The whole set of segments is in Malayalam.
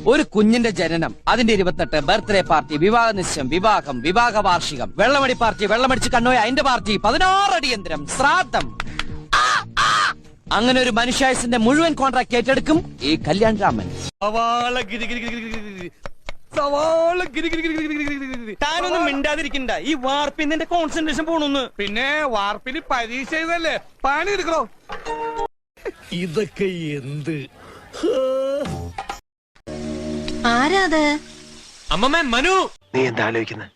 ഒരു കുഞ്ഞിന്റെ ജനനം, അതിന്റെ 28, ബർത്ത്ഡേ പാർട്ടി, വിവാഹ നിശ്ചയം, വിവാഹം, വിവാഹ വാർഷികം, വെള്ളമടി പാർട്ടി, വെള്ളമടിച്ച് കണ്ണോയ അതിന്റെ പാർട്ടി, 16 അടിയന്തരം, ശ്രാദ്ധം. അങ്ങനെ ഒരു മനുഷ്യായുസിന്റെ മുഴുവൻ കോൺട്രാക്ട് ഏറ്റെടുക്കും ഈ കല്യാൺ രാമൻ. താനൊന്നും മിണ്ടാതിരിക്കണ്ട. ഈ വാർപ്പിന്റെ കോൺസെൻട്രേഷൻ പോണൊന്ന്. പിന്നെ വാർപ്പിന് പരീക്ഷ എഴുതല്ലേ, പണി എടുക്കണോ? ഇതൊക്കെ എന്ത് ആരാത്? അമ്മമ്മ മനു. നീ എന്താ ആലോചിക്കുന്നത്?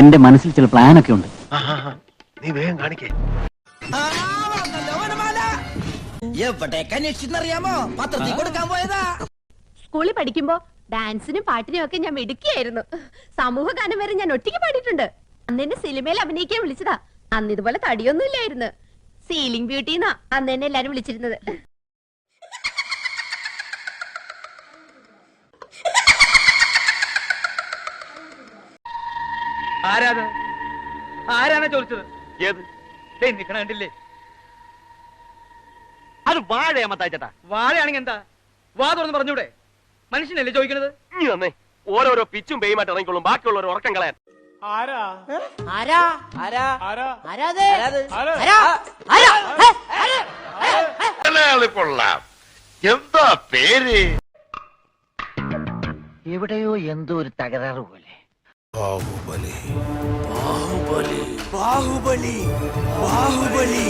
എന്റെ മനസ്സിൽ ചില പ്ലാനൊക്കെ ഉണ്ട്. നീ വേഗം കാണിക്കേ. എവിടേക്കാ അന്വേഷിച്ചെന്നറിയാമോ? പത്രത്തിൽ കൊടുക്കാൻ പോയതാ. സ്കൂളിൽ പഠിക്കുമ്പോ ഡാൻസിനും പാട്ടിനും ഒക്കെ ഞാൻ മിടുക്കിയായിരുന്നു. സമൂഹ ഗാനം വരെ ഞാൻ ഒറ്റയ്ക്ക് പാടിയിട്ടുണ്ട്. അന്ന് എന്നെ സിനിമയിൽ അഭിനയിക്കാൻ വിളിച്ചതാ. അന്ന് ഇതുപോലെ തടിയൊന്നും ഇല്ലായിരുന്നു. സീലിംഗ് ബ്യൂട്ടിന്നാ അന്ന് എന്നെ എല്ലാരും വിളിച്ചിരുന്നത്. ആരാണ് ചോദിച്ചത്? ഏത് നിക്കണ കണ്ടില്ലേ? അത് വാഴയാമത്തായിച്ചേട്ടാ. വാഴയാണെങ്കിൽ എന്താ? വാ തുറന്ന് പറഞ്ഞൂടെ? മനുഷ്യനല്ലേ ചോദിക്കണത്? നീ വന്നേ, ഓരോരോ പിച്ചും പേയുമായിട്ട് ഇറങ്ങിക്കൊള്ളും, ബാക്കിയുള്ളവർ ഉറക്കം കളയാൻ. കൊള്ളാം. എന്താ പേര്? എവിടെയോ എന്തോ ഒരു തകരാറ് പോലെ. ബാഹുബലി ബാഹുബലി ബാഹുബലി ബാഹുബലി.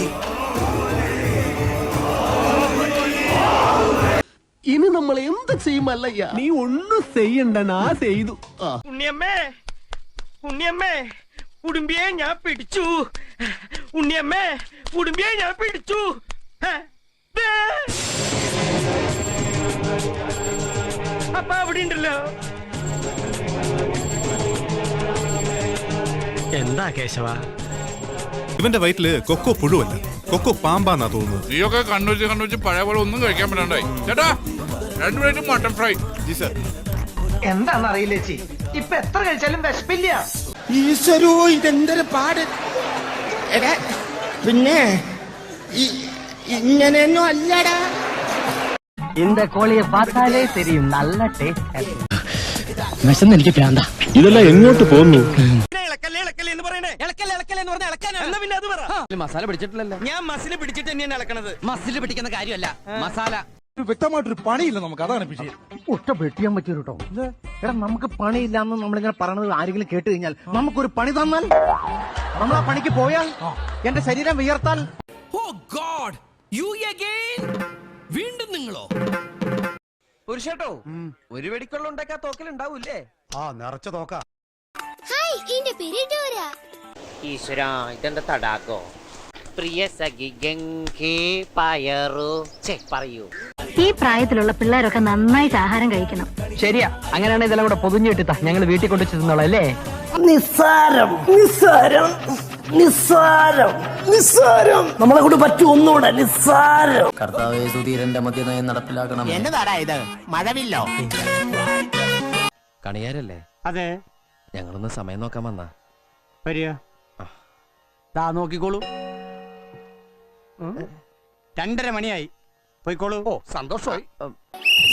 ഇനി നമ്മൾ എന്ത് ചെയ്യുമല്ലയ്യ? നീ ഒന്നും ചെയ്യണ്ട, ഞാൻ ചെയ്തു. ഉണ്ണിയമ്മേ, ഉണ്ണിയമ്മേ, ഉടുമ്പിയെ ഞാൻ പിടിച്ചു. ഉണ്ണിയമ്മേ, ഉടുമ്പിയെ ഞാൻ പിടിച്ചു. അപ്പൊ അവിടെ ഉണ്ടല്ലോ. എന്താ കേശവ? ഇവന്റെ വയറ്റില് കൊക്കോ പുഴുവല്ല, കൊക്കോ പാമ്പാന്നാ തോന്നുന്നത്. നീയൊക്കെ കണ്ണൂച്ച് പഴയ പോലെ ഒന്നും കഴിക്കാൻ പറ്റണ്ടായി. ചേട്ടാ, 2 plate mutton fry. G sir. എന്താണെന്നറിയില്ല ചേച്ചി, ഇപ്പൊ എത്ര കഴിച്ചാലും വിശപ്പില്ല. ഈശ്വരോ, ഇതെന്തൊരു പാട്. പിന്നെ ഇങ്ങനെയൊന്നും അല്ലടാ. இந்த கோழியை பார்த்தாலே தெரியும், நல்ல டேஸ்ட். വിശന്ന് എനിക്ക് പ്രാന്ത. ഇതെല്ലാം എങ്ങോട്ട് പോകുന്നു? മസാല പിടിച്ചിട്ടില്ലല്ലോ. ഞാൻ മസില് പിടിച്ചിട്ട് തന്നെയാണ് ഇളക്കണത്. മസിൽ പിടിക്കുന്ന കാര്യമല്ല, മസാല. വ്യക്തമായിട്ടൊരു പണിയില്ല നമുക്ക്, അതാണ് വിഷയം. ഒറ്റ വെട്ടിയാൻ പറ്റൂ കേട്ടോ. എടാ, നമുക്ക് പണിയില്ലാന്ന് നമ്മളിങ്ങനെ പറയണത് ആരെങ്കിലും കേട്ട് കഴിഞ്ഞാൽ നമുക്കൊരു പണി തന്നാൽ, നമ്മൾ ആ പണിക്ക് പോയാൽ, എന്റെ ശരീരം വിയർത്താൽ. വീണ്ടും നിങ്ങളോ? പുരുഷേട്ടോ, ഒരു വെടിക്കുള്ള ഉണ്ടാക്കാ തോക്കലുണ്ടാവൂല്ലേ? നിറച്ച തോക്ക. ഈശ്വരാ, ഇതെന്താ തടാകോ? പ്രിയ സഖി ഗംഗേ പയറു പറയൂ. ഈ പ്രായത്തിലുള്ള പിള്ളേരൊക്കെ നന്നായിട്ട് ആഹാരം കഴിക്കണം. ശരിയാ, അങ്ങനെയാണ് ഇതെല്ലാം കൂടെ പൊതിഞ്ഞിട്ടാ ഞങ്ങൾ വീട്ടിൽ കൊണ്ടു ചെന്നോളാം അല്ലേ? നിസ്സാരം നിസ്സാരം നിസ്സാരം നിസ്സാരം. നമ്മളെ കൊണ്ട് പറ്റും ഒന്നുകൂടെ നിസ്സാരം. കർത്താവേ, സുധീരന്റെ മദ്യനയം നടപ്പിലാക്കണം. എന്നതാടാ ഇത്? മഴവില്ലോ? കണിയാരല്ലേ? അതെ, ഞങ്ങളൊന്ന് സമയം നോക്കാൻ വന്നാ. വരിക. നോക്കിക്കോളൂ. 2:30 മണിയായി. പോയിക്കോളൂ. സന്തോഷമായി.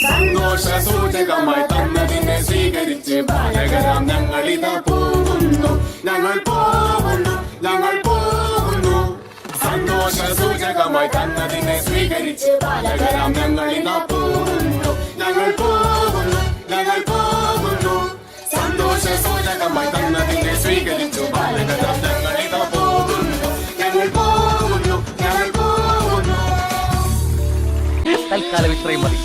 സന്തോഷസൂചകമായി തന്നതിനെ സ്വീകരിച്ച് ബാലകരാം ഞങ്ങളിതാ പോകുന്നു, ഞങ്ങൾ പോകുന്നു, ഞങ്ങൾ പോകുന്നു. സന്തോഷസൂചകമായി തന്നതിനെ സ്വീകരിച്ച് ബാലകരാം ഞങ്ങളിതാ പോകുന്നു, ഞങ്ങൾ പോകുന്നു, ഞങ്ങൾ പോകുന്നു. സന്തോഷസൂചകമായി തന്നതിനെ സ്വീകരിച്ചു ബാലകരാം ഞങ്ങളിതാ പോകുന്നു, ഞങ്ങൾ പോകുന്നു, ഞങ്ങൾ പോകുന്നു. തൽക്കാലം ഇത്രയും മതി.